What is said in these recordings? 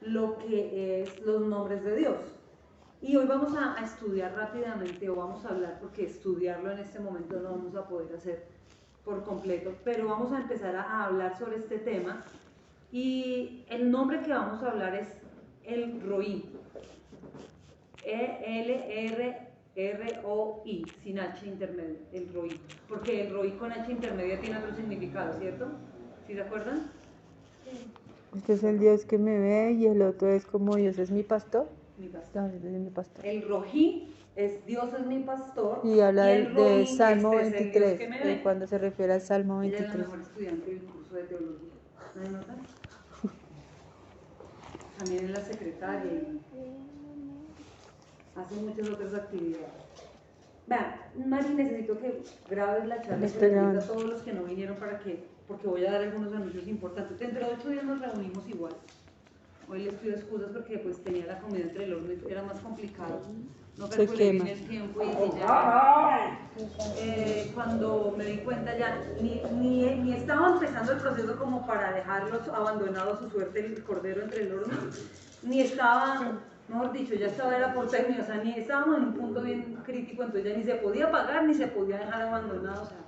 lo que es los nombres de Dios. Y hoy vamos a estudiar rápidamente, o vamos a hablar, porque estudiarlo en este momento no vamos a poder hacer por completo, pero vamos a empezar a hablar sobre este tema. Y el nombre que vamos a hablar es el Roí, E-L-R-R-O-I, sin H intermedia, el Roí, porque el Roí con H intermedia tiene otro significado, ¿cierto? ¿Sí se acuerdan? Este es el Dios que me ve y el otro es como Dios es mi pastor. Mi pastor. No, Dios es mi pastor. El Rojí es Dios es mi pastor. Y habla el de Roí, Salmo este es el Dios 23, que me de ve. cuando se refiere al Salmo Ella es la 23. mejor estudiante del curso de teología. ¿No hay nota? También es la secretaria y hace muchas otras actividades. Vean, Mari, necesito que grabes la charla y que le digas a todos los que no vinieron porque voy a dar algunos anuncios importantes. Dentro de 8 días nos reunimos igual. Hoy les pido excusas porque pues tenía la comida entre el horno y era más complicado. No calculé bien el tiempo y ya cuando me di cuenta ya ni estaba empezando el proceso como para dejarlos abandonados a su suerte el cordero entre el horno, ni estaba, mejor dicho, ya estaba era por término, o sea, ni estábamos en un punto bien crítico, entonces ya ni se podía apagar ni se podía dejar abandonado, o sea,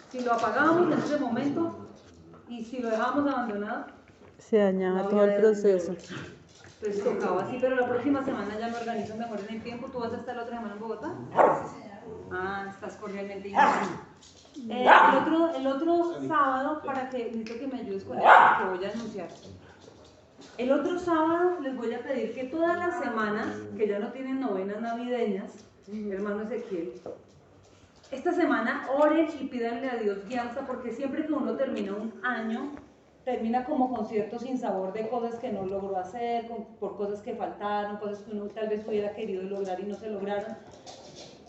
si lo apagábamos en ese momento y si lo dejábamos abandonado, se dañaba todo el proceso. Entonces tocaba así, pero la próxima semana ya me organizo mejor en el tiempo. ¿Tú vas a estar la otra semana en Bogotá? Ah, estás cordialmente invitado. El otro sábado, para que necesito que me ayudes con esto, que voy a anunciar. El otro sábado les voy a pedir que todas las semanas, que ya no tienen novenas navideñas, hermano Ezequiel, esta semana oren y pídanle a Dios guianza, porque siempre que uno termina un año, termina como con cierto sinsabor de cosas que no logró hacer, por cosas que faltaron, cosas que uno tal vez hubiera querido lograr y no se lograron.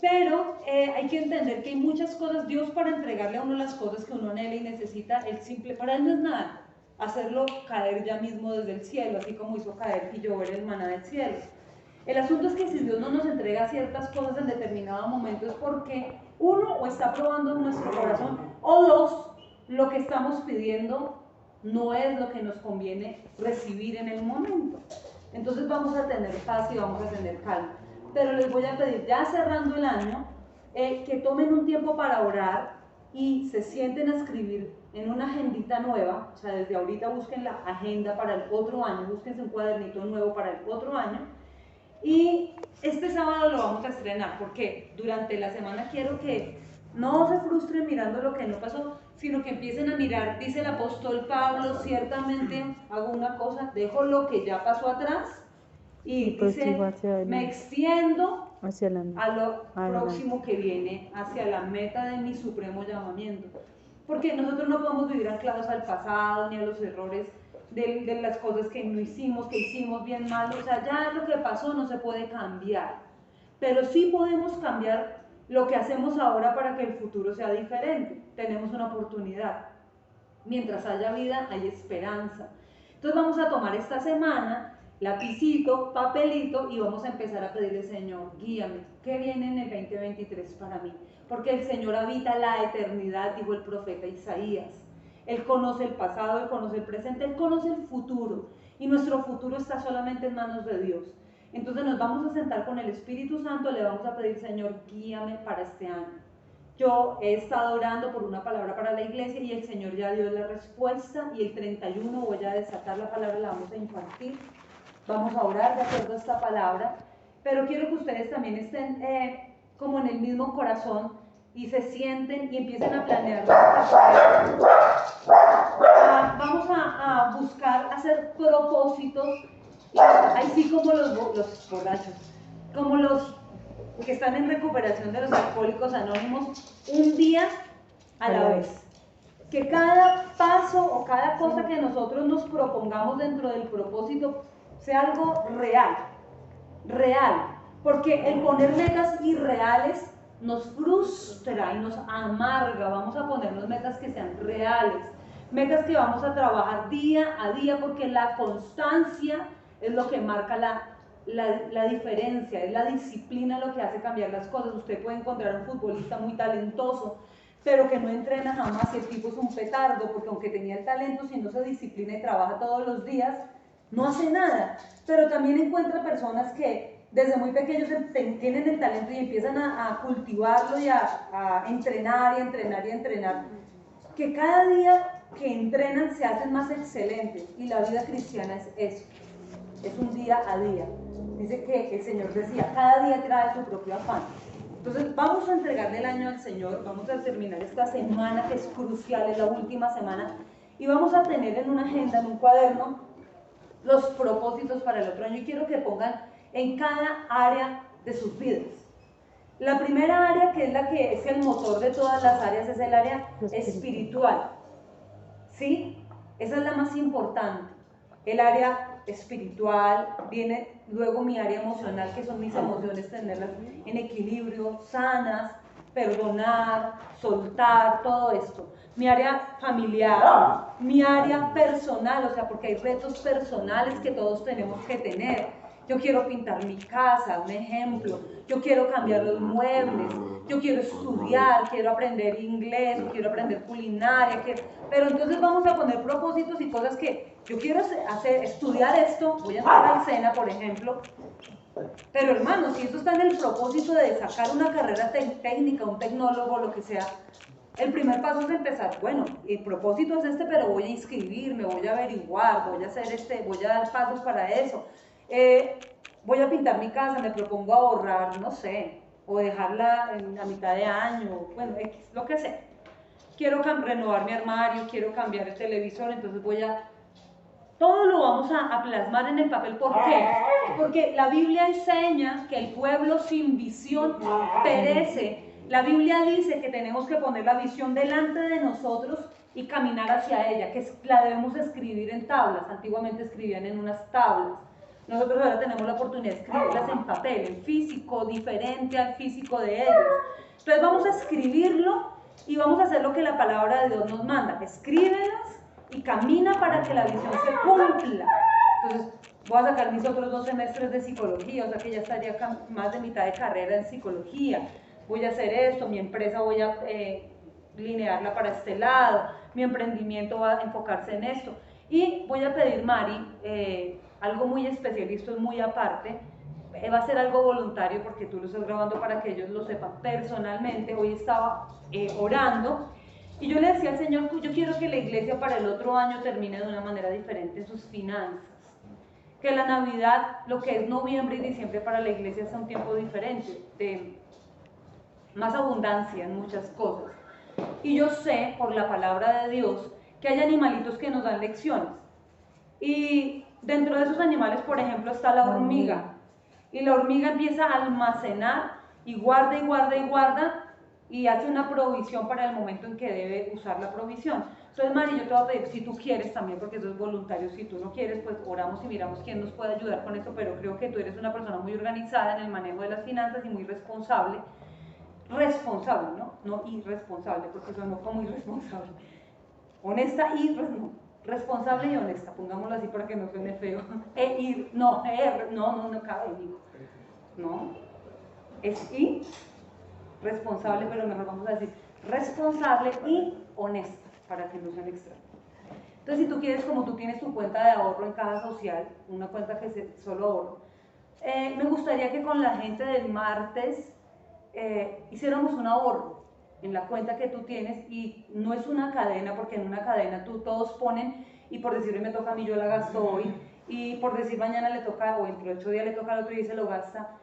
Pero hay que entender que hay muchas cosas, Dios para entregarle a uno las cosas que uno anhela y necesita, para él no es nada, hacerlo caer ya mismo desde el cielo, así como hizo caer y llover el maná del cielo. El asunto es que si Dios no nos entrega ciertas cosas en determinado momento es porque uno, o está probando nuestro corazón, o dos, lo que estamos pidiendo no es lo que nos conviene recibir en el momento. Entonces vamos a tener paz y vamos a tener calma. Pero les voy a pedir, ya cerrando el año, que tomen un tiempo para orar y se sienten a escribir en una agendita nueva, o sea, desde ahorita busquen la agenda para el otro año, búsquense un cuadernito nuevo para el otro año. Y este sábado lo vamos a estrenar porque durante la semana quiero que no se frustren mirando lo que no pasó, sino que empiecen a mirar, dice el apóstol Pablo, ciertamente hago una cosa, dejo lo que ya pasó atrás y dice, me extiendo a lo próximo que viene, hacia la meta de mi supremo llamamiento. Porque nosotros no podemos vivir anclados al pasado ni a los errores de las cosas que no hicimos, que hicimos bien mal, o sea, ya lo que pasó no se puede cambiar, pero sí podemos cambiar lo que hacemos ahora para que el futuro sea diferente. Tenemos una oportunidad. Mientras haya vida, hay esperanza. Entonces vamos a tomar esta semana lapicito, papelito y vamos a empezar a pedirle, Señor, guíame, ¿qué viene en el 2023 para mí? Porque el Señor habita la eternidad, dijo el profeta Isaías. Él conoce el pasado, Él conoce el presente, Él conoce el futuro. Y nuestro futuro está solamente en manos de Dios. Entonces nos vamos a sentar con el Espíritu Santo, le vamos a pedir, Señor, guíame para este año. Yo he estado orando por una palabra para la iglesia y el Señor ya dio la respuesta y el 31 voy a desatar la palabra, la vamos a impartir. Vamos a orar de acuerdo a esta palabra, pero quiero que ustedes también estén como en el mismo corazón y se sienten y empiecen a planear. Vamos a buscar hacer propósitos, así como los borrachos, como los que están en recuperación de los alcohólicos anónimos, un día a la vez. Que cada paso o cada cosa que nosotros nos propongamos dentro del propósito sea algo real, porque el poner metas irreales nos frustra y nos amarga. Vamos a ponernos metas que sean reales, metas que vamos a trabajar día a día, porque la constancia es lo que marca la diferencia, es la disciplina lo que hace cambiar las cosas. Usted puede encontrar un futbolista muy talentoso, pero que no entrena jamás, y el tipo es un petardo, porque aunque tenía el talento, si no se disciplina y trabaja todos los días, no hace nada, pero también encuentra personas que desde muy pequeños tienen el talento y empiezan a cultivarlo y a entrenar y entrenar y entrenar, que cada día que entrenan se hacen más excelentes, y la vida cristiana es eso, es un día a día. Dice que el Señor decía, cada día trae su propio afán. Entonces vamos a entregarle el año al Señor, vamos a terminar esta semana que es crucial, es la última semana, y vamos a tener en una agenda, en un cuaderno, los propósitos para el otro año, y quiero que pongan en cada área de sus vidas. La primera área, que es la que es el motor de todas las áreas, es el área espiritual. ¿Sí? Esa es la más importante. El área espiritual, viene luego mi área emocional, que son mis emociones, tenerlas en equilibrio, sanas, perdonar, soltar, todo esto. Mi área familiar, mi área personal, o sea, porque hay retos personales que todos tenemos que tener. Yo quiero pintar mi casa, un ejemplo. Yo quiero cambiar los muebles. Yo quiero estudiar, quiero aprender inglés, quiero aprender culinaria. Pero entonces vamos a poner propósitos y cosas que yo quiero hacer, estudiar esto. Voy a entrar al SENA, por ejemplo. Pero hermano, si eso está en el propósito de sacar una carrera técnica, un tecnólogo, lo que sea, el primer paso es empezar, bueno, el propósito es este, pero voy a inscribirme, voy a averiguar, voy a hacer voy a dar pasos para eso. Voy a pintar mi casa, me propongo ahorrar, no sé, o dejarla en la mitad de año, bueno, lo que sea. Quiero renovar mi armario, quiero cambiar el televisor, entonces todo lo vamos a plasmar en el papel. ¿Por qué? Porque la Biblia enseña que el pueblo sin visión perece. La Biblia dice que tenemos que poner la visión delante de nosotros y caminar hacia ella, que la debemos escribir en tablas. Antiguamente escribían en unas tablas. Nosotros ahora tenemos la oportunidad de escribirlas en papel, en físico, diferente al físico de ellos. Entonces vamos a escribirlo y vamos a hacer lo que la palabra de Dios nos manda. Escríbelas y camina para que la visión se cumpla. Entonces voy a sacar mis otros 2 semestres de psicología, o sea que ya estaría más de mitad de carrera en psicología. Voy a hacer esto, mi empresa voy a linearla para este lado, mi emprendimiento va a enfocarse en esto. Y voy a pedir, Mari, algo muy especial, y esto es muy aparte, va a ser algo voluntario porque tú lo estás grabando para que ellos lo sepan personalmente. Hoy estaba orando y yo le decía al Señor, yo quiero que la iglesia para el otro año termine de una manera diferente en sus finanzas, que la Navidad, lo que es noviembre y diciembre para la iglesia, sea un tiempo diferente, de más abundancia en muchas cosas. Y yo sé por la palabra de Dios que hay animalitos que nos dan lecciones, y dentro de esos animales, por ejemplo, está la hormiga, y la hormiga empieza a almacenar y guarda y guarda y guarda y hace una provisión para el momento en que debe usar la provisión. Entonces, Mari, yo te voy a pedir, si tú quieres también, porque eso es voluntario, si tú no quieres, pues oramos y miramos quién nos puede ayudar con eso, pero creo que tú eres una persona muy organizada en el manejo de las finanzas y muy responsable, no irresponsable, porque sonó como irresponsable, honesta y responsable y honesta, pongámoslo así para que no suene feo. No cabe, digo. No, es responsable, pero mejor vamos a decir responsable y honesta, para que no suene extraño. Entonces, si tú quieres, como tú tienes tu cuenta de ahorro en Caja Social, una cuenta que es solo ahorro, me gustaría que con la gente del martes hiciéramos un ahorro en la cuenta que tú tienes, y no es una cadena, porque en una cadena todos ponen, y por decir hoy me toca a mí, yo la gasto hoy, y por decir mañana le toca, o dentro de 8 días le toca al otro y se lo gasta.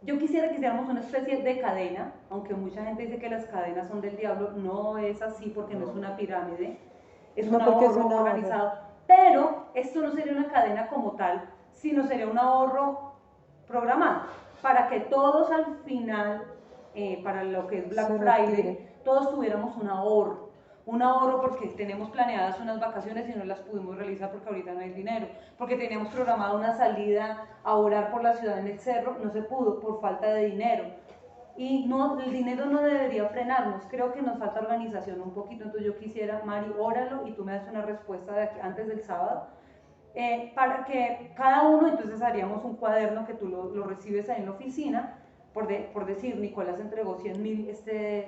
Yo quisiera que hiciéramos una especie de cadena, aunque mucha gente dice que las cadenas son del diablo, no es así porque no es una pirámide, es un ahorro organizado, pero esto no sería una cadena como tal, sino sería un ahorro programado, para que todos al final, para lo que es Black Friday, todos tuviéramos un ahorro porque tenemos planeadas unas vacaciones y no las pudimos realizar porque ahorita no hay dinero, porque teníamos programada una salida a orar por la ciudad en el cerro, no se pudo por falta de dinero. Y no, el dinero no debería frenarnos, creo que nos falta organización un poquito. Entonces yo quisiera, Mari, óralo y tú me das una respuesta antes del sábado, para que cada uno, entonces haríamos un cuaderno que tú lo recibes ahí en la oficina, por decir, Nicolás entregó 100.000,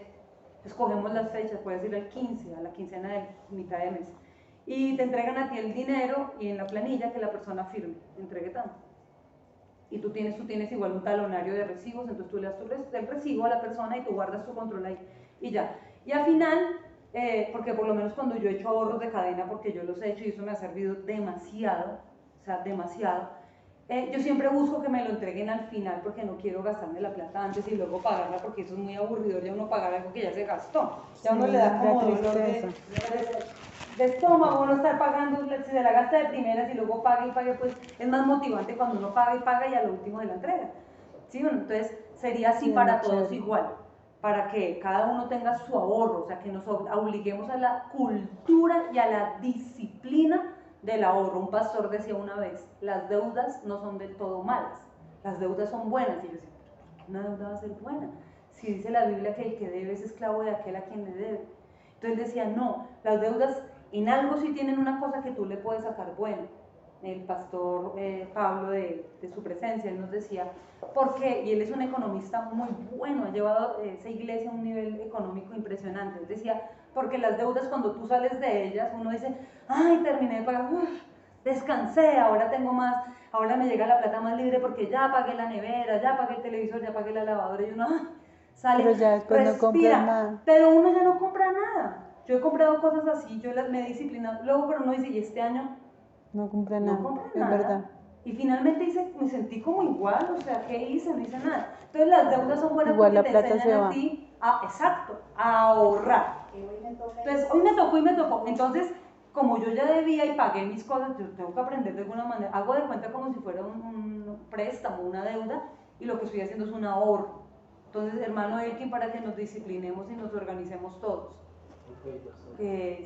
escogemos las fechas, puedes ir al 15, a la quincena de mitad de mes, y te entregan a ti el dinero y en la planilla que la persona firme, entregue tanto. Y tú tienes igual un talonario de recibos, entonces tú le das el recibo a la persona y tú guardas tu control ahí y ya. Y al final, porque por lo menos cuando yo he hecho ahorros de cadena, porque yo los he hecho y eso me ha servido demasiado, o sea, demasiado, yo siempre busco que me lo entreguen al final porque no quiero gastarme la plata antes y luego pagarla, porque eso es muy aburridor ya uno pagar algo que ya se gastó. Ya uno le da como dolor de estómago, uno estar pagando, si se la gasta de primeras y luego paga y paga, pues es más motivante cuando uno paga y paga y a lo último de la entrega. ¿Sí? Bueno, entonces sería así para todos igual, para que cada uno tenga su ahorro, o sea, que nos obliguemos a la cultura y a la disciplina del ahorro. Un pastor decía una vez, las deudas no son del todo malas, las deudas son buenas. Y yo decía, ¿por qué una deuda va a ser buena? Si dice la Biblia que el que debe es esclavo de aquel a quien le debe. Entonces decía, no, las deudas en algo sí tienen una cosa que tú le puedes sacar bueno. El pastor Pablo de su presencia, él nos decía, ¿por qué? Y él es un economista muy bueno, ha llevado esa iglesia a un nivel económico impresionante. Él decía, porque las deudas cuando tú sales de ellas, uno dice, ay, terminé de pagar, descansé, ahora tengo más, ahora me llega la plata más libre porque ya pagué la nevera, ya pagué el televisor, ya pagué la lavadora, y uno sale, pero ya después no compras nada. Pero uno ya no compra nada. Yo he comprado cosas así, yo me he disciplinado, luego pero uno dice, y este año no compré nada, es verdad. Y finalmente me sentí como igual, o sea, ¿qué hice? No hice nada. Entonces las deudas son buenas igual porque la plata te enseñan a ti exacto, a ahorrar. Entonces hoy me tocó. Entonces, como yo ya debía y pagué mis cosas, yo tengo que aprender de alguna manera. Hago de cuenta como si fuera un préstamo, una deuda, y lo que estoy haciendo es un ahorro. Entonces, hermano Elkin, para que nos disciplinemos y nos organicemos todos.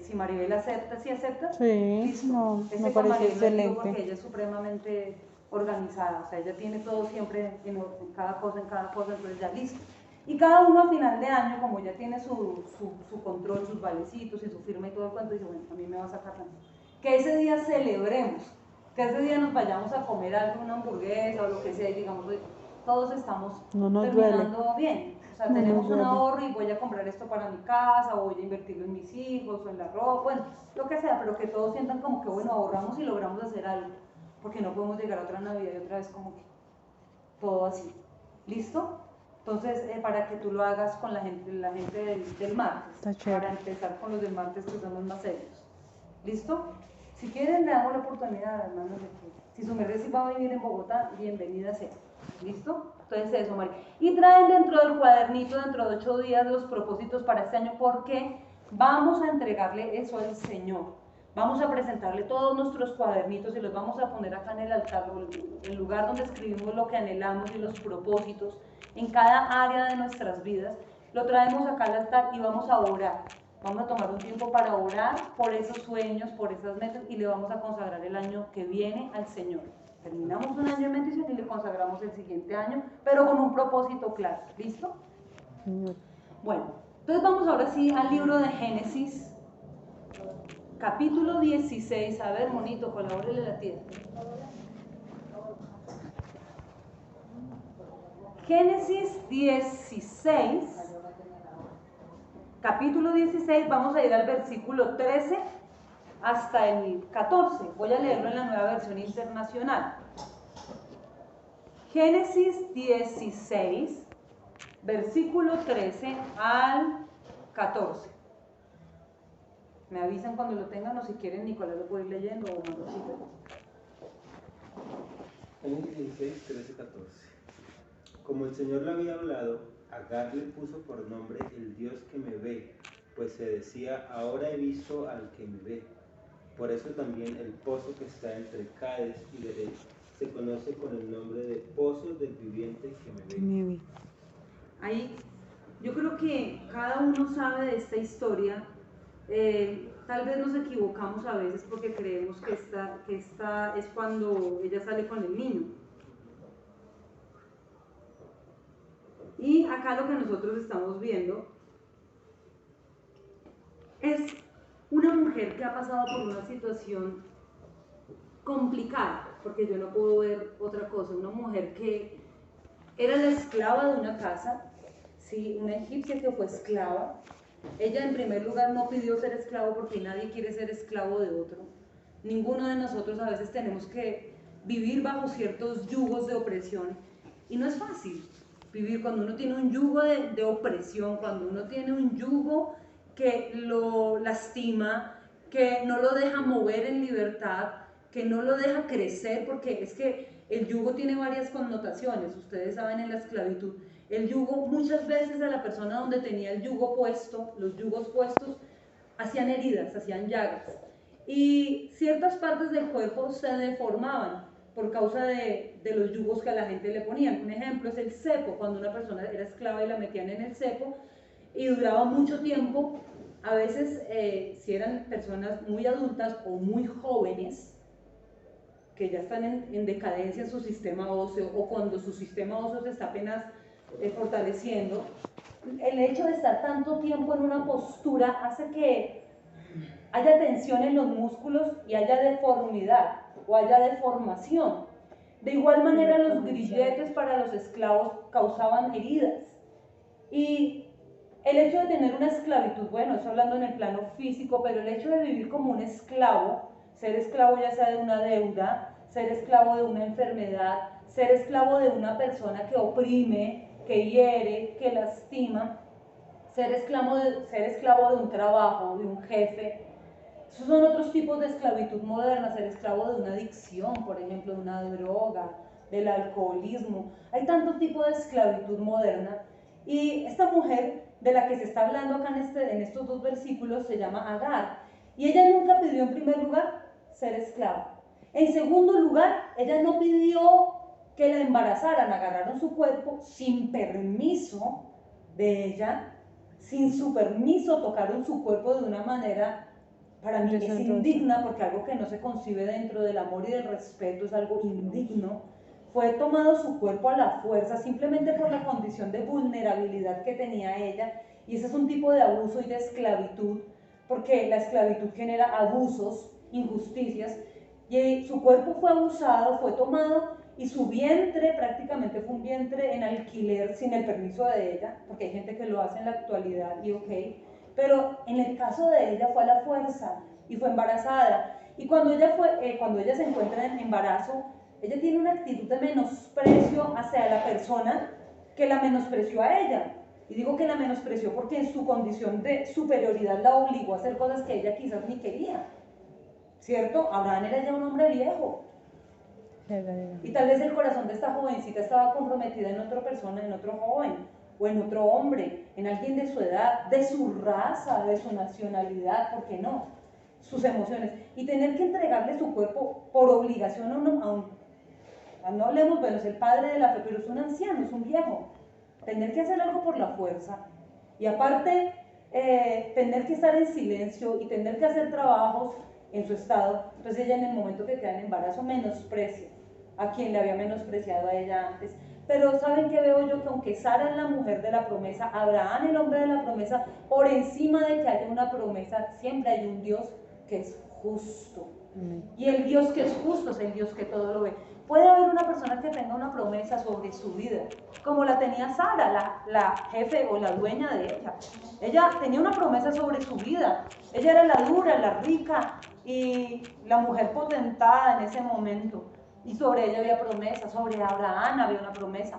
Si Maribel acepta, ¿sí acepta? Sí, listo. No, me parece excelente. Porque ella es supremamente organizada, o sea, ella tiene todo siempre en cada cosa, entonces ya listo. Y cada uno a final de año, como ya tiene su control, sus valecitos y su firma y todo el cuento, dice, bueno, a mí me va a sacar tanto. Que ese día celebremos, que ese día nos vayamos a comer algo, una hamburguesa o lo que sea, y digamos, todos estamos terminando bien. O sea, tenemos un ahorro y voy a comprar esto para mi casa, o voy a invertirlo en mis hijos, o en la ropa, bueno, lo que sea, pero que todos sientan como que, bueno, ahorramos y logramos hacer algo, porque no podemos llegar a otra Navidad y otra vez como que todo así. ¿Listo? Entonces, para que tú lo hagas con la gente del martes, para empezar con los del martes que son los más serios. ¿Listo? Si quieren, le damos la oportunidad, hermanos, de que si su merced va a venir en Bogotá, bienvenida sea. ¿Listo? Entonces eso, María. Y traen dentro del cuadernito, dentro de 8 días, los propósitos para este año, porque vamos a entregarle eso al Señor. Vamos a presentarle todos nuestros cuadernitos y los vamos a poner acá en el altar, el lugar donde escribimos lo que anhelamos y los propósitos en cada área de nuestras vidas. Lo traemos acá al altar y vamos a orar. Vamos a tomar un tiempo para orar por esos sueños, por esas metas, y le vamos a consagrar el año que viene al Señor. Terminamos un año de bendición y le consagramos el siguiente año, pero con un propósito claro. ¿Listo? Bueno, entonces vamos ahora sí al libro de Génesis, capítulo 16. A ver, monito, colabórele la tierra. Génesis 16, capítulo 16, vamos a ir al versículo 13 hasta el 14. Voy a leerlo en la Nueva Versión Internacional. Génesis 16, versículo 13 al 14. Me avisan cuando lo tengan, o si quieren Nicolás lo puede ir leyendo o Manucito. Génesis 16, 13, 14. Como el Señor le había hablado, Agar le puso por nombre el Dios que me ve, pues se decía, ahora he visto al que me ve. Por eso también el pozo que está entre Cades y Bered se conoce con el nombre de Pozo del Viviente que me ve. Ahí, yo creo que cada uno sabe de esta historia. Tal vez nos equivocamos a veces porque creemos que esta es cuando ella sale con el niño. Y acá lo que nosotros estamos viendo es una mujer que ha pasado por una situación complicada, porque yo no puedo ver otra cosa. Una mujer que era la esclava de una casa, ¿sí? Una egipcia que fue esclava, Ella en primer lugar no pidió ser esclavo porque nadie quiere ser esclavo de otro. Ninguno de nosotros a veces tenemos que vivir bajo ciertos yugos de opresión y no es fácil vivir cuando uno tiene un yugo de opresión, cuando uno tiene un yugo que lo lastima, que no lo deja mover en libertad, que no lo deja crecer, porque es que el yugo tiene varias connotaciones, ustedes saben en la esclavitud. El yugo, muchas veces a la persona donde tenía el yugo puesto, los yugos puestos, hacían heridas, hacían llagas. Y ciertas partes del cuerpo se deformaban por causa de los yugos que a la gente le ponían. Un ejemplo es el cepo, cuando una persona era esclava y la metían en el cepo y duraba mucho tiempo. A veces, si eran personas muy adultas o muy jóvenes, que ya están en decadencia en su sistema óseo, o cuando su sistema óseo se está apenas fortaleciendo, el hecho de estar tanto tiempo en una postura hace que haya tensión en los músculos y haya deformidad o haya deformación. De igual manera, los grilletes para los esclavos causaban heridas. Y el hecho de tener una esclavitud, bueno, eso hablando en el plano físico, pero el hecho de vivir como un esclavo, ser esclavo ya sea de una deuda, ser esclavo de una enfermedad, ser esclavo de una persona que oprime, que hiere, que lastima, ser esclavo de un trabajo, de un jefe. Esos son otros tipos de esclavitud moderna, ser esclavo de una adicción, por ejemplo, de una droga, del alcoholismo. Hay tanto tipo de esclavitud moderna. Y esta mujer de la que se está hablando acá en estos dos versículos se llama Agar. Y ella nunca pidió en primer lugar ser esclava. En segundo lugar, ella no pidió que la embarazaran, agarraron su cuerpo sin permiso de ella, sin su permiso tocaron su cuerpo de una manera, para mí es indigna, porque algo que no se concibe dentro del amor y del respeto es algo indigno. Fue tomado su cuerpo a la fuerza simplemente por la condición de vulnerabilidad que tenía ella, y ese es un tipo de abuso y de esclavitud, porque la esclavitud genera abusos, injusticias, y su cuerpo fue abusado, fue tomado, y su vientre prácticamente fue un vientre en alquiler sin el permiso de ella, porque hay gente que lo hace en la actualidad y ok, pero en el caso de ella fue a la fuerza y fue embarazada. Y cuando ella se encuentra en embarazo, ella tiene una actitud de menosprecio hacia la persona que la menospreció a ella. Y digo que la menospreció porque en su condición de superioridad la obligó a hacer cosas que ella quizás ni quería, ¿cierto? Abraham era ya un hombre viejo. Y tal vez el corazón de esta jovencita estaba comprometida en otra persona, en otro joven, o en otro hombre, en alguien de su edad, de su raza, de su nacionalidad, ¿por qué no? Sus emociones. Y tener que entregarle su cuerpo por obligación no hablemos, bueno, es el padre de la fe, pero es un anciano, es un viejo. Tener que hacer algo por la fuerza. Y aparte, tener que estar en silencio y tener que hacer trabajos en su estado. Entonces ella en el momento que queda en embarazo menosprecia a quien le había menospreciado a ella antes. Pero ¿saben qué veo yo? Que aunque Sara es la mujer de la promesa, Abraham el hombre de la promesa, por encima de que haya una promesa, siempre hay un Dios que es justo. Y el Dios que es justo es el Dios que todo lo ve. Puede haber una persona que tenga una promesa sobre su vida, como la tenía Sara, la jefe o la dueña de ella. Ella tenía una promesa sobre su vida. Ella era la dura, la rica y la mujer potentada en ese momento. Y sobre ella había promesa, sobre Abraham había una promesa.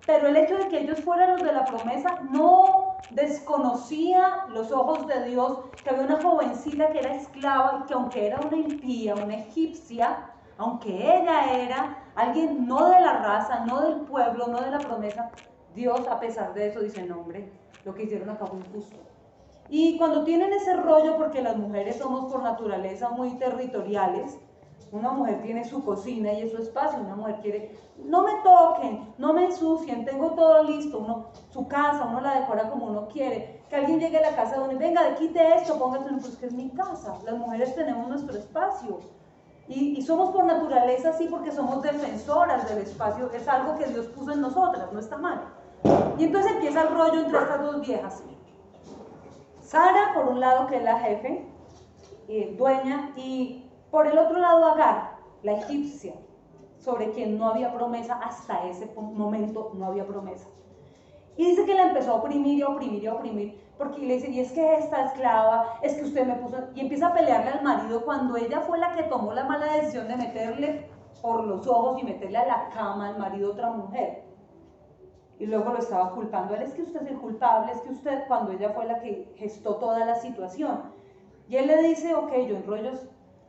Pero el hecho de que ellos fueran los de la promesa no desconocía los ojos de Dios, que había una jovencita que era esclava y que aunque era una impía, una egipcia, aunque ella era alguien no de la raza, no del pueblo, no de la promesa, Dios a pesar de eso dice, no hombre, lo que hicieron acá fue injusto. Y cuando tienen ese rollo, porque las mujeres somos por naturaleza muy territoriales, una mujer tiene su cocina y es su espacio, una mujer quiere, no me toquen, no me ensucien, tengo todo listo, su casa, uno la decora como uno quiere, que alguien llegue a la casa de uno y venga, quite esto, póngaselo, pues que es mi casa, las mujeres tenemos nuestro espacio. Y somos por naturaleza así porque somos defensoras del espacio, es algo que Dios puso en nosotras, no está mal. Y entonces empieza el rollo entre estas dos viejas. Sara, por un lado, que es la jefe, dueña, y por el otro lado Agar, la egipcia, sobre quien no había promesa, hasta ese momento no había promesa. Y dice que la empezó a oprimir y a oprimir y a oprimir, porque le dice, y es que esta esclava, es que usted me puso, y empieza a pelearle al marido cuando ella fue la que tomó la mala decisión de meterle por los ojos y meterle a la cama al marido otra mujer. Y luego lo estaba culpando, él es que usted es el culpable, es que usted, cuando ella fue la que gestó toda la situación. Y él le dice, ok, yo en rollos,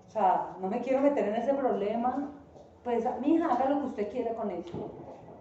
o sea, no me quiero meter en ese problema, pues mi hija, haga lo que usted quiera con ella.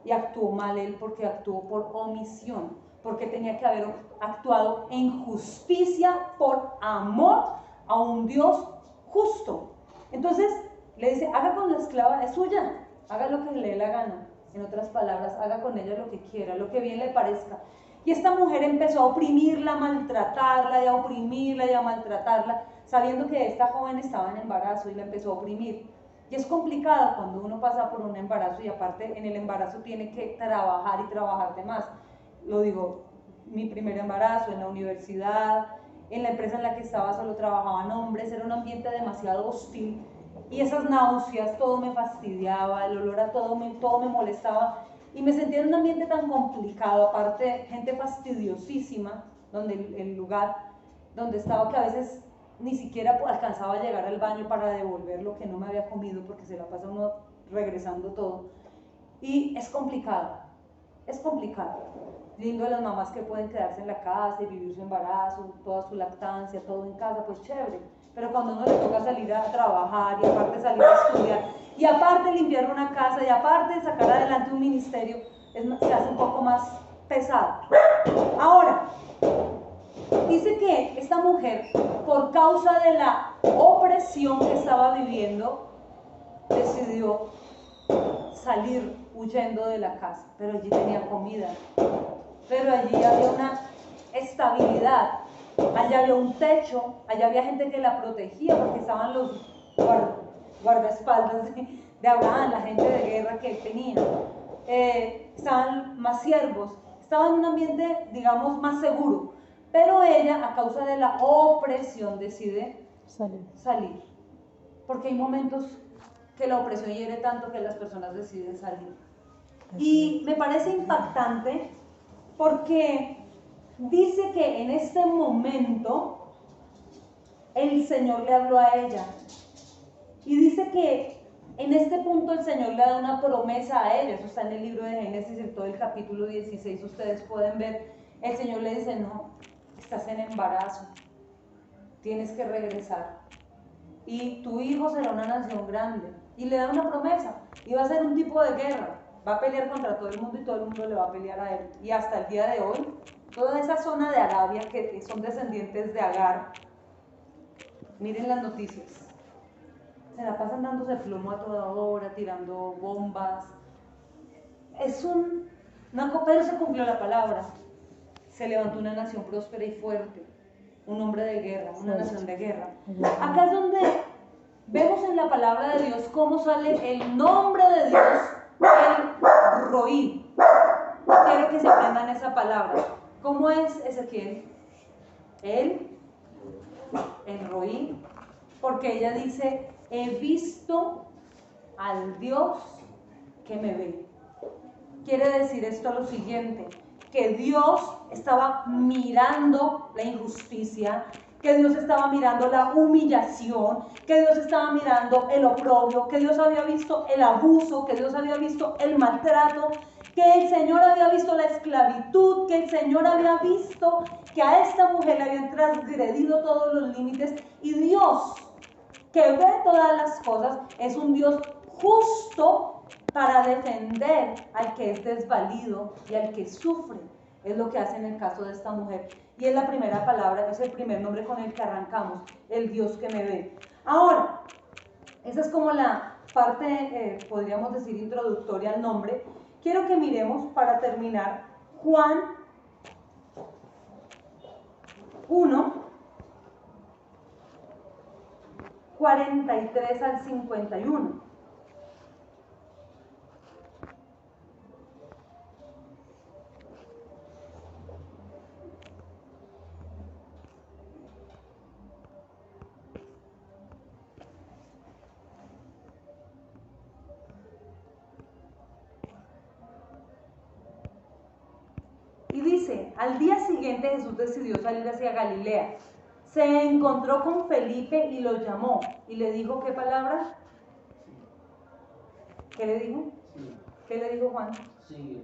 Y actuó mal él porque actuó por omisión, porque tenía que haber actuado en justicia por amor a un Dios justo. Entonces le dice, haga con la esclava, es suya, haga lo que le dé la gana. En otras palabras, haga con ella lo que quiera, lo que bien le parezca. Y esta mujer empezó a oprimirla, a maltratarla y a oprimirla y a maltratarla, sabiendo que esta joven estaba en embarazo y la empezó a oprimir. Y es complicado cuando uno pasa por un embarazo y aparte en el embarazo tiene que trabajar y trabajar de más. Lo digo, mi primer embarazo en la universidad, en la empresa en la que estaba solo trabajaban hombres, era un ambiente demasiado hostil. Y esas náuseas, todo me fastidiaba, el olor a todo me molestaba y me sentía en un ambiente tan complicado, aparte gente fastidiosísima, donde el lugar donde estaba, que a veces ni siquiera alcanzaba a llegar al baño para devolver lo que no me había comido porque se la pasa uno regresando todo. Y es complicado, es complicado. Lindo de las mamás que pueden quedarse en la casa y vivir su embarazo, toda su lactancia, todo en casa, pues chévere. Pero cuando uno le toca salir a trabajar y aparte salir a estudiar y aparte limpiar una casa y aparte sacar adelante un ministerio, se hace un poco más pesado. Ahora, dice que esta mujer, por causa de la opresión que estaba viviendo, decidió salir huyendo de la casa, pero allí tenía comida, pero allí había una estabilidad, allá había un techo, allá había gente que la protegía porque estaban los guardaespaldas de Abraham, la gente de guerra que él tenía, estaban más siervos, estaba en un ambiente, digamos, más seguro, pero ella, a causa de la opresión, decide salir, porque hay momentos que la opresión hiere tanto que las personas deciden salir. Y me parece impactante porque dice que en este momento el Señor le habló a ella y dice que en este punto el Señor le da una promesa a ella. Eso está en el libro de Génesis, en todo el capítulo 16 ustedes pueden ver. El Señor le dice, no, estás en embarazo, tienes que regresar y tu hijo será una nación grande, y le da una promesa, y va a ser un tipo de guerra, va a pelear contra todo el mundo y todo el mundo le va a pelear a él. Y hasta el día de hoy, toda esa zona de Arabia que son descendientes de Agar, miren las noticias, se la pasan dándose plomo a toda hora, tirando bombas. Es pero se cumplió la palabra, se levantó una nación próspera y fuerte, un hombre de guerra, una nación de guerra. Acá es donde vemos en la palabra de Dios cómo sale el nombre de Dios, el Roí. Quiero que se aprendan esa palabra. ¿Cómo es Ezequiel? El Roí, porque ella dice, he visto al Dios que me ve. Quiere decir esto lo siguiente, que Dios estaba mirando la injusticia, que Dios estaba mirando la humillación, que Dios estaba mirando el oprobio, que Dios había visto el abuso, que Dios había visto el maltrato, que el Señor había visto la esclavitud, que el Señor había visto que a esta mujer le habían transgredido todos los límites, y Dios, que ve todas las cosas, es un Dios justo para defender al que es desvalido y al que sufre. Es lo que hace en el caso de esta mujer. Y es la primera palabra, es el primer nombre con el que arrancamos, el Dios que me ve. Ahora, esa es como la parte, podríamos decir, introductoria al nombre. Quiero que miremos, para terminar, Juan 1, 43 al 51. Y dice, Al día siguiente Jesús decidió salir hacia Galilea. Se encontró con Felipe y lo llamó. Y le dijo, ¿qué palabra? ¿Qué le dijo? ¿Qué le dijo Juan? Sí.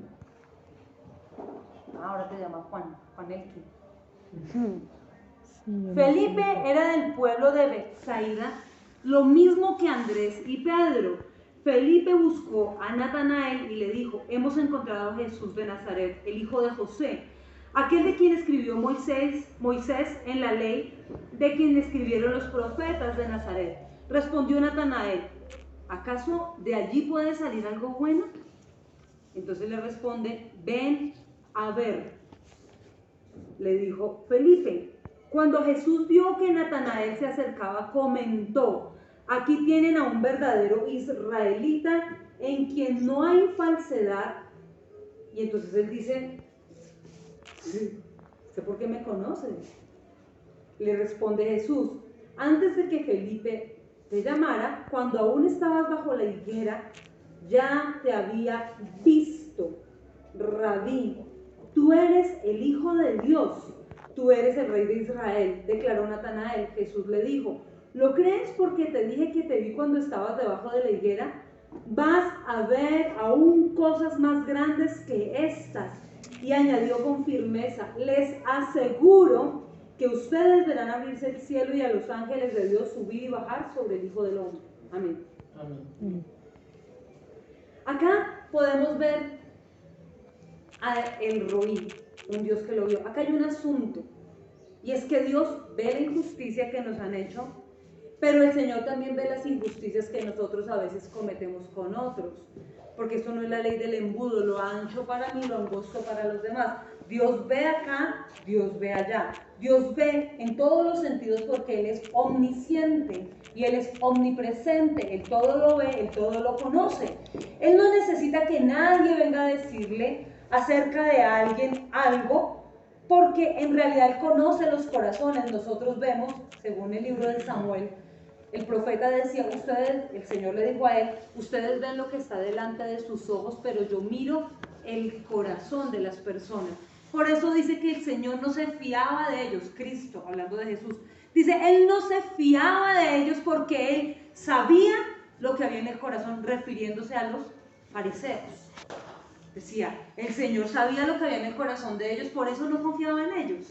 Ahora te llama Juan, Juan el qué. Sí, Felipe era del pueblo de Betsaida, lo mismo que Andrés y Pedro. Felipe buscó a Natanael y le dijo, hemos encontrado a Jesús de Nazaret, el hijo de José, aquel de quien escribió Moisés en la ley, de quien escribieron los profetas de Nazaret. Respondió Natanael, ¿acaso de allí puede salir algo bueno? Entonces le responde, ven a ver. Le dijo Felipe. Cuando Jesús vio que Natanael se acercaba, comentó, aquí tienen a un verdadero israelita en quien no hay falsedad. Y entonces él dice, ¿sé por qué me conoces? Le responde Jesús, antes de que Felipe te llamara, cuando aún estabas bajo la higuera, ya te había visto, Rabí, tú eres el Hijo de Dios, tú eres el Rey de Israel, declaró Natanael. Jesús le dijo, ¿lo crees porque te dije que te vi cuando estabas debajo de la higuera? Vas a ver aún cosas más grandes que estas. Y añadió con firmeza, les aseguro que ustedes verán abrirse el cielo y a los ángeles de Dios subir y bajar sobre el Hijo del Hombre. Amén. Amén. Acá podemos ver a el Roí, un Dios que lo vio. Acá hay un asunto, y es que Dios ve la injusticia que nos han hecho, pero el Señor también ve las injusticias que nosotros a veces cometemos con otros, porque esto no es la ley del embudo, lo ancho para mí, lo angosto para los demás. Dios ve acá, Dios ve allá. Dios ve en todos los sentidos porque Él es omnisciente y Él es omnipresente. Él todo lo ve, Él todo lo conoce. Él no necesita que nadie venga a decirle acerca de alguien algo, porque en realidad Él conoce los corazones. Nosotros vemos, según el libro de Samuel, el profeta decía, ustedes, el Señor le dijo a él, ustedes ven lo que está delante de sus ojos, pero yo miro el corazón de las personas. Por eso dice que el Señor no se fiaba de ellos, Cristo, hablando de Jesús, dice, Él no se fiaba de ellos porque Él sabía lo que había en el corazón, refiriéndose a los fariseos. Decía, el Señor sabía lo que había en el corazón de ellos, por eso no confiaba en ellos,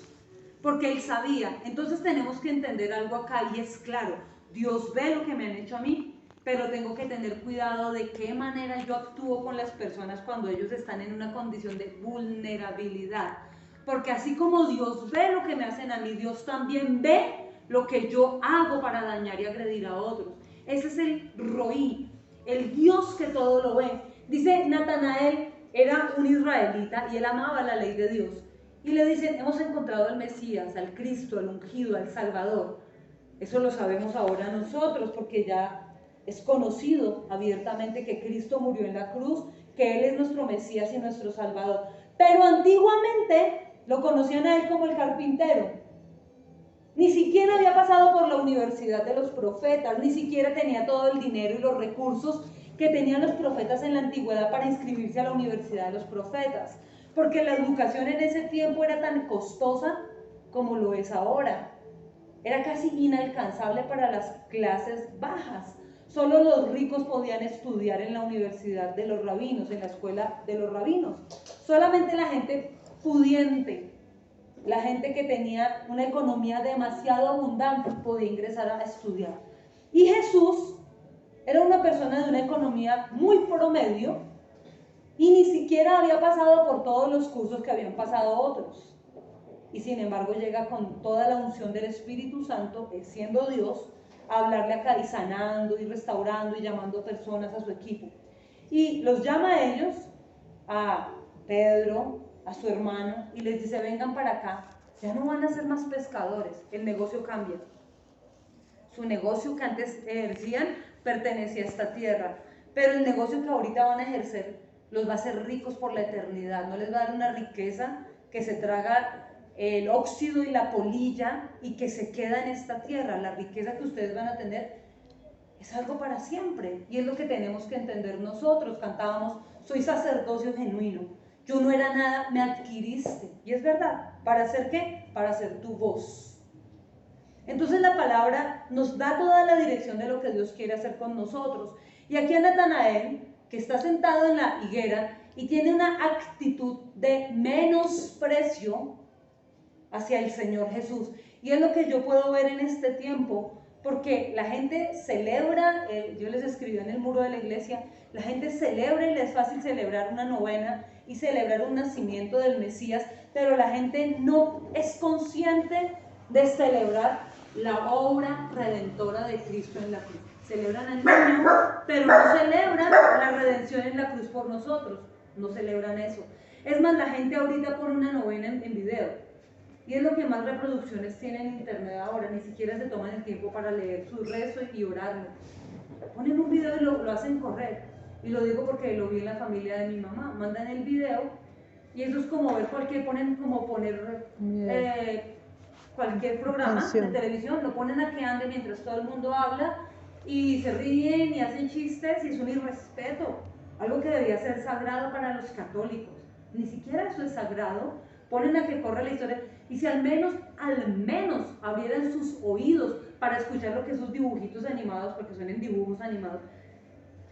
porque Él sabía. Entonces tenemos que entender algo acá, y es claro, Dios ve lo que me han hecho a mí, pero tengo que tener cuidado de qué manera yo actúo con las personas cuando ellos están en una condición de vulnerabilidad. Porque así como Dios ve lo que me hacen a mí, Dios también ve lo que yo hago para dañar y agredir a otros. Ese es el Roí, el Dios que todo lo ve. Dice Natanael, era un israelita y él amaba la ley de Dios. Y le dicen, hemos encontrado al Mesías, al Cristo, al ungido, al Salvador. Eso lo sabemos ahora nosotros porque ya es conocido abiertamente que Cristo murió en la cruz, que Él es nuestro Mesías y nuestro Salvador. Pero antiguamente lo conocían a Él como el carpintero. Ni siquiera había pasado por la universidad de los profetas, ni siquiera tenía todo el dinero y los recursos que tenían los profetas en la antigüedad para inscribirse a la universidad de los profetas, porque la educación en ese tiempo era tan costosa como lo es ahora. Era casi inalcanzable para las clases bajas. Solo los ricos podían estudiar en la universidad de los rabinos, en la escuela de los rabinos. Solamente la gente pudiente, la gente que tenía una economía demasiado abundante podía ingresar a estudiar. Y Jesús era una persona de una economía muy promedio y ni siquiera había pasado por todos los cursos que habían pasado otros. Y sin embargo llega con toda la unción del Espíritu Santo, siendo Dios, a hablarle acá y sanando y restaurando y llamando personas a su equipo. Y los llama a ellos, a Pedro, a su hermano, y les dice, vengan para acá, ya no van a ser más pescadores, el negocio cambia. Su negocio que antes ejercían pertenecía a esta tierra, pero el negocio que ahorita van a ejercer los va a hacer ricos por la eternidad, no les va a dar una riqueza que se traga el óxido y la polilla y que se queda en esta tierra. La riqueza que ustedes van a tener es algo para siempre, y es lo que tenemos que entender nosotros. Cantábamos, soy sacerdocio genuino, Yo no era nada, me adquiriste. Y es verdad. ¿Para hacer qué? Para ser tu voz. Entonces la palabra nos da toda la dirección de lo que Dios quiere hacer con nosotros. Y aquí a Natanael, que está sentado en la higuera y tiene una actitud de menosprecio hacia el Señor Jesús. Y es lo que yo puedo ver en este tiempo, porque la gente celebra, yo les escribí en el muro de la iglesia, la gente celebra y le es fácil celebrar una novena y celebrar un nacimiento del Mesías, pero la gente no es consciente de celebrar la obra redentora de Cristo en la cruz. Celebran al niño, pero no celebran la redención en la cruz por nosotros. No celebran eso. Es más, la gente ahorita pone una novena en video. Y es lo que más reproducciones tiene en internet ahora. Ni siquiera se toman el tiempo para leer su rezo y orarlo. Ponen un video y lo hacen correr. Y lo digo porque lo vi en la familia de mi mamá. Mandan el video y eso es como ver cualquier, cualquier programa de televisión, lo ponen a que ande mientras todo el mundo habla y se ríen y hacen chistes y es un irrespeto, algo que debería ser sagrado para los católicos. Ni siquiera eso es sagrado. Ponen a que corra la historia y si al menos abrieran sus oídos para escuchar lo que esos dibujitos animados, porque son en dibujos animados,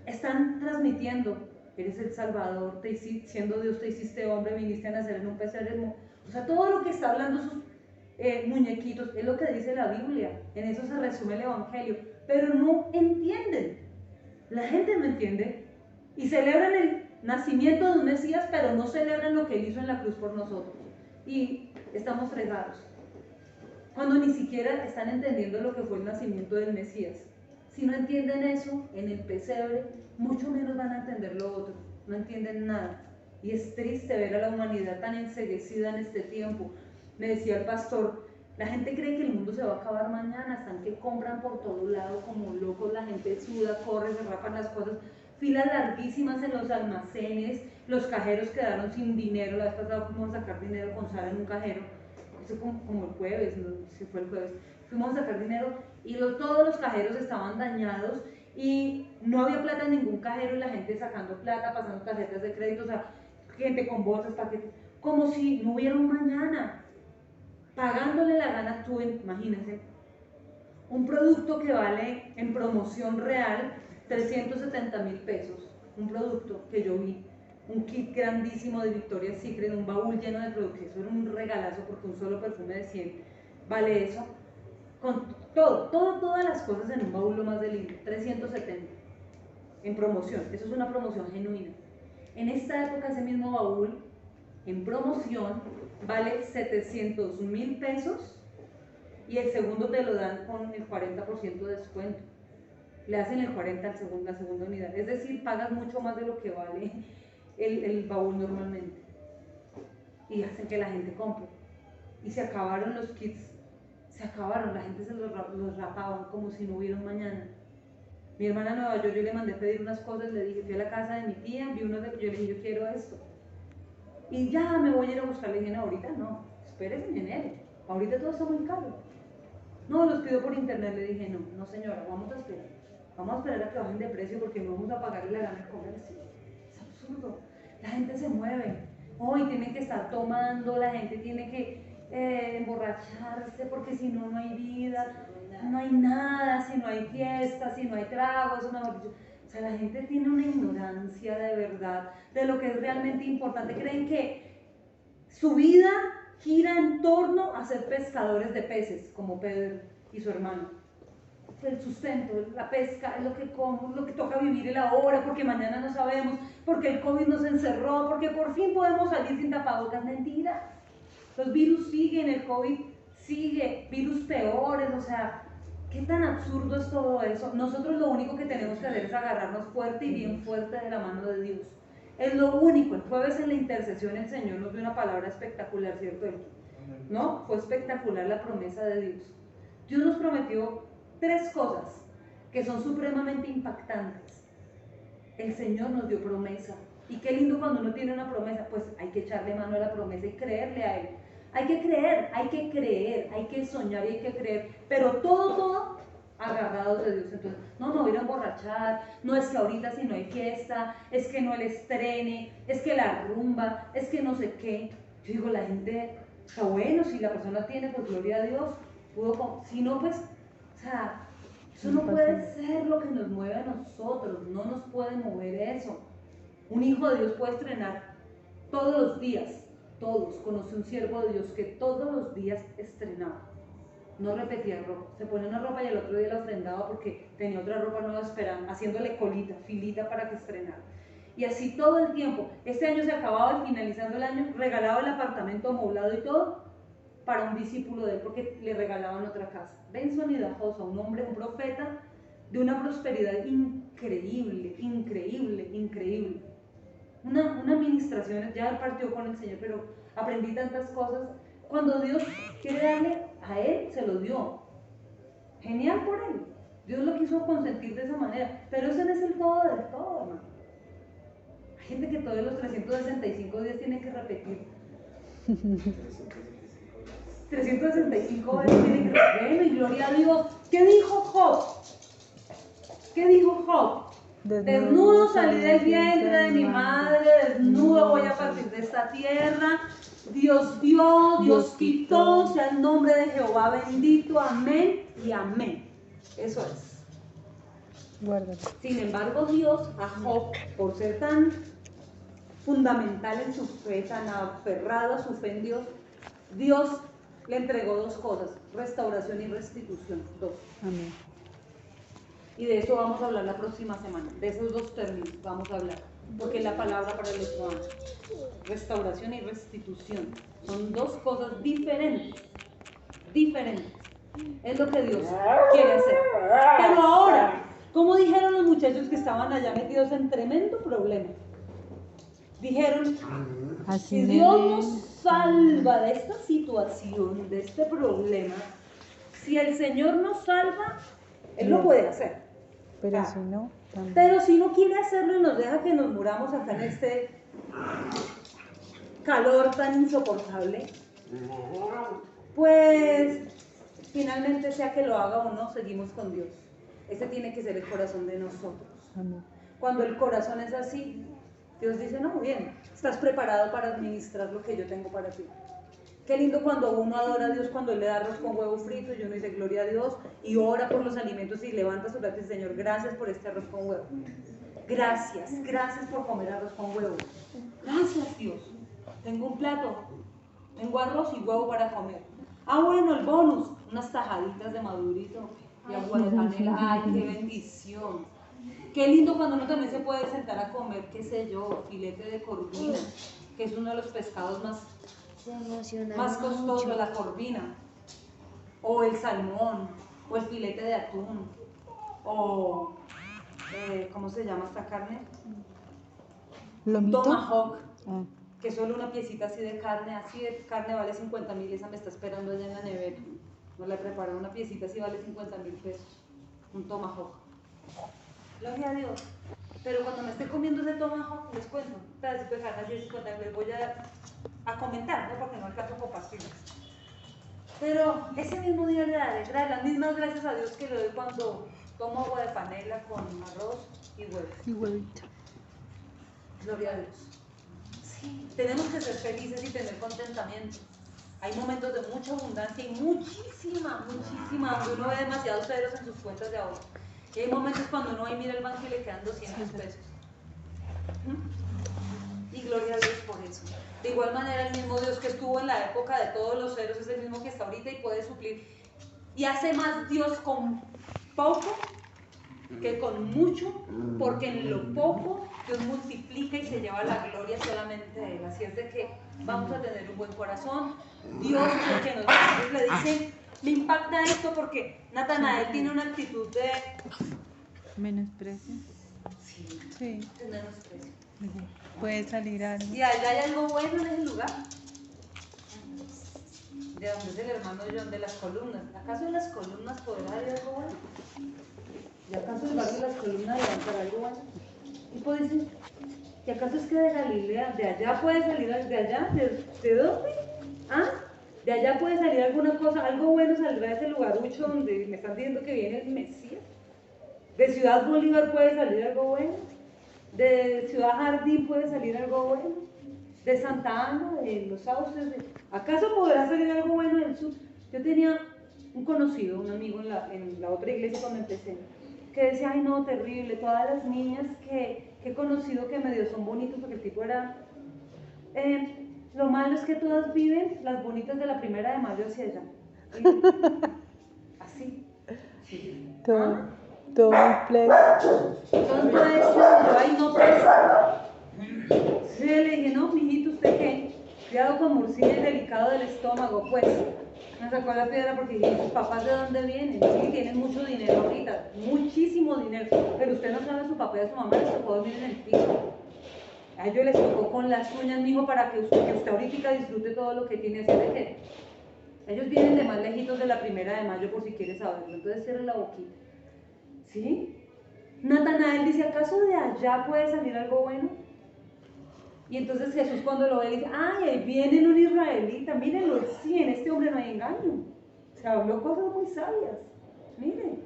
están transmitiendo. Eres el Salvador, siendo Dios te hiciste hombre, viniste a nacer en un pesebre. O sea, todo lo que está hablando sus muñequitos es lo que dice la Biblia. En eso se resume el Evangelio, pero no entienden. La gente no entiende y celebran el nacimiento de un Mesías, pero no celebran lo que Él hizo en la cruz por nosotros. Y estamos fregados cuando ni siquiera están entendiendo lo que fue el nacimiento del Mesías. Si no entienden eso en el pesebre, mucho menos van a entender lo otro. No entienden nada. Y es triste ver a la humanidad tan enceguecida en este tiempo. Me decía el pastor, la gente cree que el mundo se va a acabar mañana, están que compran por todo lado como locos, la gente suda, corre, se rapan las cosas, filas larguísimas en los almacenes, los cajeros quedaron sin dinero. La vez pasada fuimos a sacar dinero con Sara en un cajero, eso como el jueves, no sé si fue el jueves, fuimos a sacar dinero y todos los cajeros estaban dañados y no había plata en ningún cajero y la gente sacando plata, pasando tarjetas de crédito, o sea, gente con bolsas, paquetes, como si no hubiera un mañana, pagándole la gana. Tú, imagínense, un producto que vale en promoción real 370,000 pesos, un producto que yo vi, un kit grandísimo de Victoria's Secret, un baúl lleno de productos, eso era un regalazo porque un solo perfume de 100 vale eso, con todas las cosas en un baúl lo más de lindo, 370 en promoción. Eso es una promoción genuina. En esta época ese mismo baúl en promoción vale 700,000 pesos y el segundo te lo dan con el 40% de descuento. Le hacen el 40% la segunda unidad, es decir, pagas mucho más de lo que vale el baúl normalmente y hacen que la gente compre. Y se acabaron los kits, se acabaron, la gente se los rapaban como si no hubiera un mañana. Mi hermana en Nueva York, yo le mandé pedir unas cosas, le dije, fui a la casa de mi tía, vi unos de que yo le dije, yo quiero esto. Y ya me voy a ir a buscar, le dije, no, ahorita no, espérese en enero, ahorita todo está muy caro. No, los pido por internet, le dije, no señora, vamos a esperar a que bajen de precio porque no vamos a pagarle la gana al comercio. Es absurdo, la gente se mueve, hoy tienen que estar tomando, la gente tiene que emborracharse porque si no, no hay vida, no hay nada, si no hay fiesta, si no hay trago, eso mejor dicho. O sea, la gente tiene una ignorancia de verdad de lo que es realmente importante. Creen que su vida gira en torno a ser pescadores de peces, como Pedro y su hermano. El sustento, la pesca, es lo que como, lo que toca vivir el ahora, porque mañana no sabemos, porque el COVID nos encerró, porque por fin podemos salir sin tapabocas. Mentira. Los virus siguen, el COVID sigue, virus peores, o sea, ¿qué tan absurdo es todo eso? Nosotros lo único que tenemos que hacer es agarrarnos fuerte y bien fuerte de la mano de Dios. Es lo único. El jueves en la intercesión el Señor nos dio una palabra espectacular, ¿cierto? ¿No? Fue espectacular la promesa de Dios. Dios nos prometió 3 cosas que son supremamente impactantes. El Señor nos dio promesa. Y qué lindo cuando uno tiene una promesa, pues hay que echarle mano a la promesa y creerle a Él. Hay que creer, hay que soñar y hay que creer. Pero todo agarrados de Dios. Entonces, no me voy a ir a emborrachar, no es que ahorita si no hay fiesta, es que no el estrene, es que la rumba, es que no sé qué. Yo digo, la gente, está bueno, si la persona tiene, pues gloria a Dios, si no, pues, o sea, eso no puede ser lo que nos mueve a nosotros, no nos puede mover eso. Un hijo de Dios puede estrenar todos los días, todos. Conocí un siervo de Dios que todos los días estrenaba. No repetía ropa, se ponía una ropa y el otro día la ofrendaba porque tenía otra ropa nueva esperando, haciéndole colita, filita para que estrenara. Y así todo el tiempo. Este año se acababa y finalizando el año regalaba el apartamento amoblado y todo para un discípulo de él porque le regalaban otra casa. Benson y Dajosa, un hombre, un profeta de una prosperidad increíble, increíble, increíble. Una administración, ya partió con el Señor, pero aprendí tantas cosas. Cuando Dios quiere darle a él, se lo dio. Genial por él. Dios lo quiso consentir de esa manera. Pero ese no es el todo del todo, hermano. Hay gente que todos los 365 días tiene que repetir. 365 veces tiene que repetir. Bueno, y gloria a Dios. ¿Qué dijo Job? ¿Qué dijo Job? Desnudo salí del vientre de mi madre, desnudo voy a partir de esta tierra. Dios dio, Dios quitó, sea el nombre de Jehová bendito, amén y amén. Eso es. Guárdalo. Sin embargo, Dios a Job, por ser tan fundamental en su fe, tan aferrado a su fe en Dios, Dios le entregó dos cosas, restauración y restitución, dos. Amén. Y de eso vamos a hablar la próxima semana, de esos dos términos vamos a hablar, porque es la palabra para el otro año. Restauración y restitución son dos cosas diferentes, diferentes. Es lo que Dios quiere hacer. Pero ahora, como dijeron los muchachos que estaban allá metidos en tremendo problema, dijeron, si Dios nos salva de esta situación, de este problema, si el Señor nos salva, Él lo puede hacer. Pero si no, también. Pero si no quiere hacerlo y nos deja que nos muramos acá en este calor tan insoportable, pues finalmente sea que lo haga o no, seguimos con Dios. Ese tiene que ser el corazón de nosotros. Amén. Cuando el corazón es así, Dios dice, no, bien, estás preparado para administrar lo que yo tengo para ti. Qué lindo cuando uno adora a Dios, cuando Él le da arroz con huevo frito y uno dice gloria a Dios y ora por los alimentos y levanta su plato y dice, Señor, gracias por este arroz con huevo. Gracias, gracias por comer arroz con huevo. Gracias, Dios. Tengo un plato, tengo arroz y huevo para comer. Ah, bueno, el bonus, unas tajaditas de madurito y agua de panela. Ay, qué bendición. Qué lindo cuando uno también se puede sentar a comer, qué sé yo, filete de corvina, que es uno de los pescados más costoso, la corvina, o el salmón, o el filete de atún, o ¿cómo se llama esta carne? ¿Lomito? Tomahawk, Ah. que solo una piecita así de carne vale 50.000, esa me está esperando allá en la nevera. No la he preparado, una piecita así vale 50.000 pesos, un tomahawk. Gloria a Dios. Pero cuando me esté comiendo ese tomahawk, les cuento, un pedacito de carne así de 50.000, les voy a comentar, ¿no? Porque no alcanzo a compartirles. Pero ese mismo día le daré las mismas gracias a Dios que le doy cuando tomo agua de panela con arroz y huevos. Y huevito. Gloria a Dios. Sí, tenemos que ser felices y tener contentamiento. Hay momentos de mucha abundancia y muchísima, donde uno ve demasiados ceros en sus cuentas de ahorro. Y hay momentos cuando uno va y mira el banco y le quedan 200 pesos. Y gloria a Dios por eso. De igual manera, el mismo Dios que estuvo en la época de todos los ceros es el mismo que está ahorita y puede suplir. Y hace más Dios con poco que con mucho, porque en lo poco Dios multiplica y se lleva la gloria solamente a Él. Así es de que vamos a tener un buen corazón. Dios es el que nos le dice, me impacta esto porque Natanael tiene una actitud de menosprecio. Sí. de menosprecio. Puede salir algo. ¿Y allá hay algo bueno en ese lugar? ¿De dónde es el hermano John? De las columnas. ¿Acaso en las columnas podrá haber algo bueno? ¿Y acaso el barrio de las columnas levantará algo bueno? Y puede decir, ¿y acaso es que de Galilea, de allá puede salir, de allá? ¿De dónde? ¿Ah? De allá puede salir alguna cosa, algo bueno saldrá de ese lugarucho donde me están diciendo que viene el Mesías. De Ciudad Bolívar puede salir algo bueno. De Ciudad Jardín puede salir algo bueno. De Santa Ana, de Los Sauces. ¿Acaso podrá salir algo bueno del sur? Yo tenía un conocido, un amigo en la otra iglesia cuando empecé, que decía, ay no, terrible, todas las niñas que he conocido que medio son bonitas, porque el tipo era... lo malo es que todas viven las bonitas de la 1 de mayo hacia allá. Así. Sí. Todo un play. Entonces yo decía, ay no, pues. Sí, le dije, no, mijito, ¿usted qué? Criado con morcilla y delicado del estómago, pues. Me sacó la piedra porque dije, ¿sus papás de dónde vienen? Sí, tienen mucho dinero ahorita, muchísimo dinero, pero usted no sabe a su papá y a su mamá, les tocó dormir en el piso. A ellos les tocó con las uñas, mijo, para que usted ahorita disfrute todo lo que tiene. Así de que ellos vienen de más lejitos de la 1 de mayo, por si quieres saberlo. Entonces cierra la boquita. ¿Sí? Natanael dice, ¿acaso de allá puede salir algo bueno? Y entonces Jesús cuando lo ve dice, ay, ahí viene un israelita, mírenlo, sí, en este hombre no hay engaño. Se habló cosas muy sabias, miren.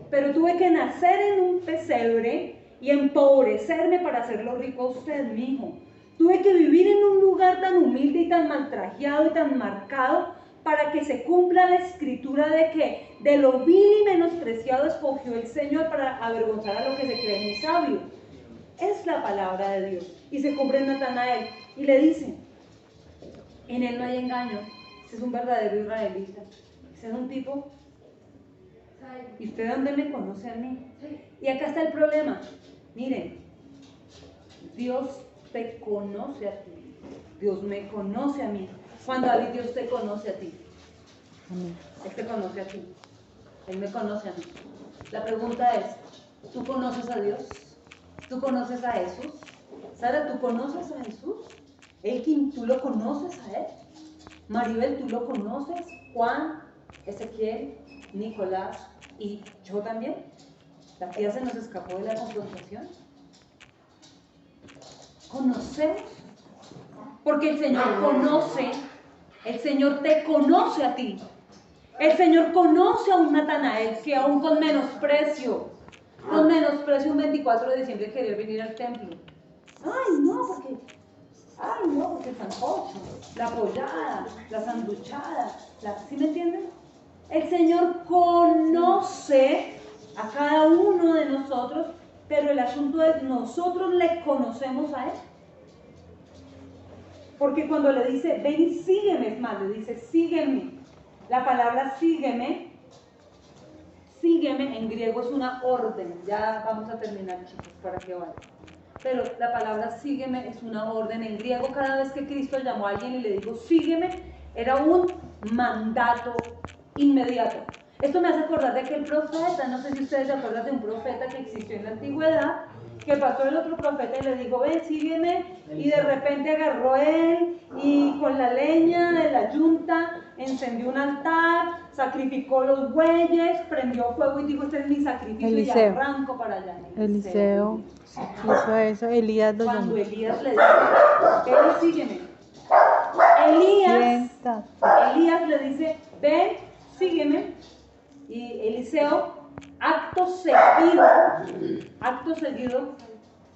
Pero tuve que nacer en un pesebre y empobrecerme para hacerlo rico a usted, mijo. Tuve que vivir en un lugar tan humilde y tan maltrajeado y tan marcado para que se cumpla la escritura de que de lo vil y menospreciado escogió el Señor para avergonzar a lo que se cree muy sabio. Es la palabra de Dios. Y se cumple en Natanael y le dice, en él no hay engaño, ese es un verdadero israelita, ese es un tipo. ¿Y usted dónde me conoce a mí? Y acá está el problema. Miren, Dios te conoce a ti. Dios me conoce a mí. Juan David, Dios te conoce a ti. Él te conoce a ti. Él me conoce a mí. La pregunta es, ¿tú conoces a Dios? ¿Tú conoces a Jesús? Sara, ¿tú conoces a Jesús? Elkin, ¿tú lo conoces a él? Maribel, ¿tú lo conoces? Juan, Ezequiel, Nicolás y yo también. La tía se nos escapó de la confrontación. ¿Conocemos? Porque el Señor conoce, el Señor te conoce a ti. El Señor conoce a un Natanael que aún con menosprecio un 24 de diciembre querer venir al templo. Ay, no, porque el sancocho, la pollada, la sanduchada, ¿sí me entienden? El Señor conoce a cada uno de nosotros, pero el asunto es, nosotros le conocemos a Él. Porque cuando le dice, ven y sígueme, es más, le dice, sígueme. La palabra sígueme en griego es una orden. Ya vamos a terminar, chicos, para que vayan. Pero la palabra sígueme es una orden. En griego, cada vez que Cristo llamó a alguien y le dijo sígueme, era un mandato inmediato. Esto me hace acordar de aquel profeta, no sé si ustedes se acuerdan de un profeta que existió en la antigüedad, que pasó el otro profeta y le dijo, ven, sígueme, y de repente agarró él y con la leña de la yunta encendió un altar, sacrificó los bueyes, prendió fuego y dijo, este es mi sacrificio. Eliseo. Y arranco para allá. Eliseo hizo eso, Elías lo llamó. Cuando Elías le dijo, ven y sígueme. Elías le dice, ven, sígueme. Y Eliseo, acto seguido,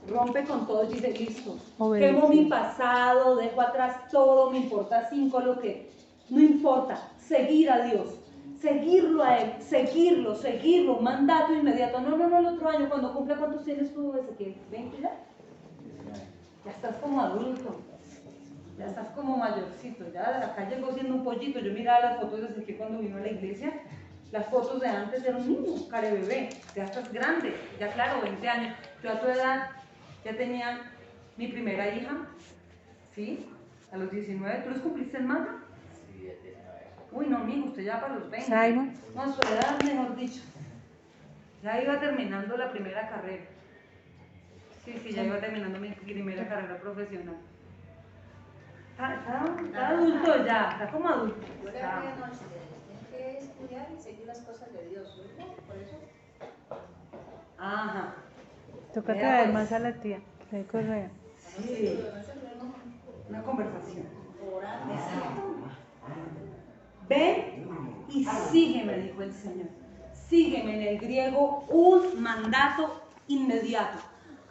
rompe con todo y dice, listo, quemo mi pasado, dejo atrás todo, me importa 5 lo que, no importa, seguir a Dios, seguirlo a Él, seguirlo, mandato inmediato. No, el otro año, cuando cumpla, ¿cuántos tienes tú, Ezequiel? ¿20 ya? Ya estás como adulto, ya estás como mayorcito, ya acá llegó siendo un pollito. Yo miraba las fotos de Ezequiel cuando vino a la iglesia. Las fotos de antes era un niño, care bebé, ya estás grande, ya claro, 20 años. Yo a tu edad ya tenía mi primera hija, ¿sí? A los 19, ¿tú los cumpliste en mayo? Sí, 19. Uy, no, mijo, usted ya para los 20. Simon. No, a su edad, mejor dicho. Ya iba terminando la primera carrera. Sí, ya iba terminando mi primera carrera profesional. Está adulto ya, está como adulto. Que estudiar y seguir las cosas de Dios, ¿no? Por eso. Ajá. Toca Vea, traer pues. más a la tía, que Correa. Sí, una conversación. Orar. Exacto. Ve y sígueme, dijo el Señor. Sígueme, en el griego, un mandato inmediato.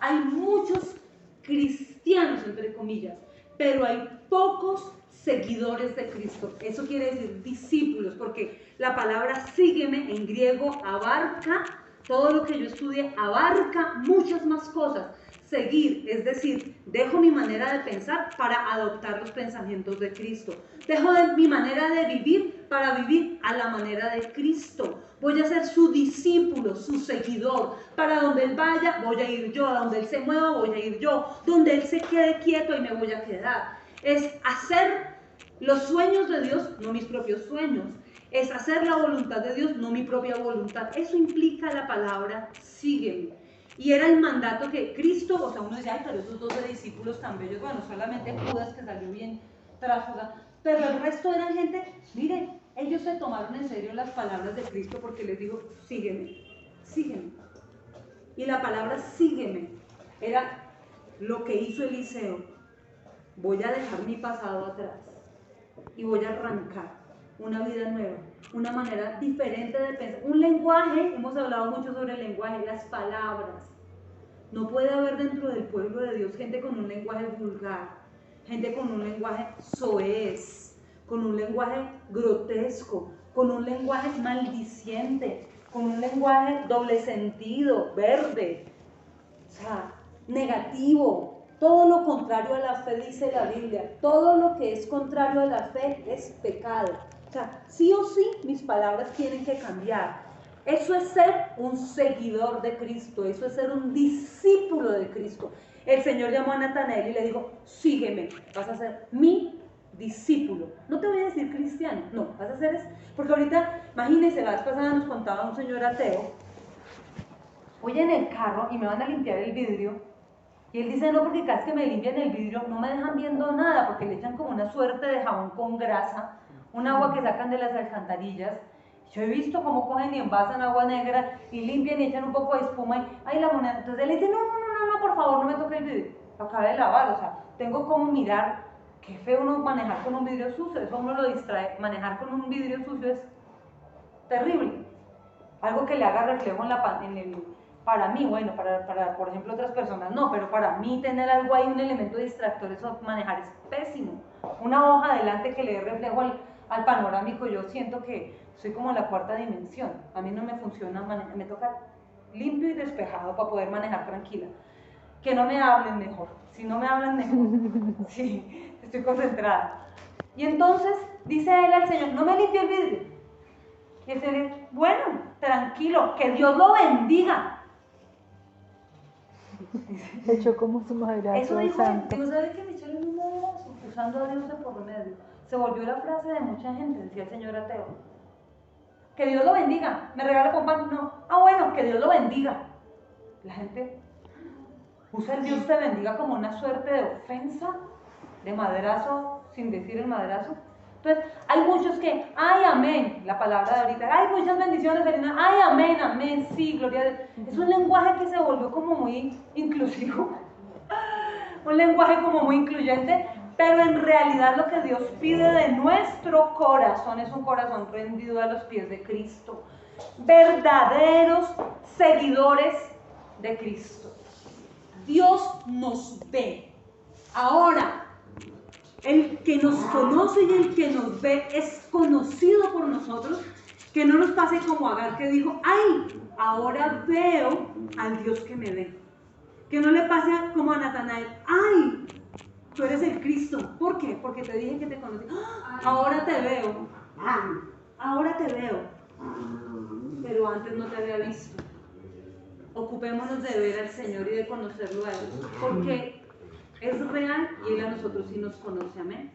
Hay muchos cristianos, entre comillas, pero hay pocos seguidores de Cristo. Eso quiere decir discípulos, porque la palabra sígueme en griego abarca, todo lo que yo estudié abarca muchas más cosas. Seguir, es decir, dejo mi manera de pensar para adoptar los pensamientos de Cristo. Dejo mi manera de vivir para vivir a la manera de Cristo. Voy a ser su discípulo, su seguidor. Para donde Él vaya, voy a ir yo. A donde Él se mueva, voy a ir yo. Donde Él se quede quieto, y me voy a quedar. Es hacer los sueños de Dios, no mis propios sueños. Es hacer la voluntad de Dios, no mi propia voluntad. Eso implica la palabra sígueme. Y era el mandato que Cristo, o sea, uno dice, ay, pero esos 12 discípulos tan bellos, bueno, solamente Judas que salió bien tráfuga, pero el resto eran gente, miren, ellos se tomaron en serio las palabras de Cristo porque les dijo, sígueme, sígueme. Y la palabra sígueme era lo que hizo Eliseo. Voy a dejar mi pasado atrás y voy a arrancar una vida nueva, una manera diferente de pensar, un lenguaje. Hemos hablado mucho sobre el lenguaje, las palabras. No puede haber dentro del pueblo de Dios gente con un lenguaje vulgar, gente con un lenguaje soez, con un lenguaje grotesco, con un lenguaje maldiciente, con un lenguaje doble sentido, verde, o sea, negativo. Todo lo contrario a la fe, dice la Biblia. Todo lo que es contrario a la fe es pecado. O sea, sí o sí, mis palabras tienen que cambiar. Eso es ser un seguidor de Cristo. Eso es ser un discípulo de Cristo. El Señor llamó a Natanael y le dijo, sígueme, vas a ser mi discípulo. No te voy a decir cristiano, no, vas a ser eso. Porque ahorita, imagínense, la vez pasada nos contaba un señor ateo, voy en el carro y me van a limpiar el vidrio. Y él dice, no, porque cada vez que me limpian el vidrio no me dejan viendo nada, porque le echan como una suerte de jabón con grasa, un agua que sacan de las alcantarillas. Yo he visto cómo cogen y envasan agua negra y limpian y echan un poco de espuma y ¡ay, la moneda! Entonces él dice, no, por favor, no me toque el vidrio. Lo acabé de lavar, o sea, tengo como mirar, qué feo uno manejar con un vidrio sucio, eso uno lo distrae. Manejar con un vidrio sucio es terrible. Algo que le haga reflejo en el... Para mí, bueno, para por ejemplo otras personas no, pero para mí tener algo ahí, un elemento distractor, eso manejar es pésimo. Una hoja adelante que le dé reflejo al panorámico, yo siento que soy como en la cuarta dimensión. A mí no me funciona manejar, me toca limpio y despejado para poder manejar tranquila. Que no me hablen mejor, si no me hablan mejor, sí, estoy concentrada. Y entonces dice él al Señor, no me limpie el vidrio. Y el Señor, bueno, tranquilo, que Dios lo bendiga. Echó como su madrazo. Eso dijo, santo. digo, ¿sabe que me echaron un madrazo? Usando a Dios de por medio. Se volvió la frase de mucha gente, decía el señor ateo. Que Dios lo bendiga. ¿Me regala con pan? No. Ah, bueno, que Dios lo bendiga. La gente usa el Dios te bendiga como una suerte de ofensa, de madrazo, sin decir el madrazo. Entonces, hay muchos que, ay, amén, la palabra de ahorita, ay, muchas bendiciones, ay, amén, amén, sí, gloria a Dios. Es un lenguaje que se volvió como muy inclusivo, un lenguaje como muy incluyente, pero en realidad lo que Dios pide de nuestro corazón es un corazón rendido a los pies de Cristo, verdaderos seguidores de Cristo. Dios nos ve. Ahora, el que nos conoce y el que nos ve es conocido por nosotros. Que no nos pase como Agar, que dijo, ay, ahora veo al Dios que me ve. Que no le pase como a Natanael, ay, tú eres el Cristo. ¿Por qué? Porque te dije que te conocí. ¡Ah! Ahora te veo. Ahora te veo. Pero antes no te había visto. Ocupémonos de ver al Señor y de conocerlo a Él. Porque es real y Él a nosotros sí nos conoce. Amén.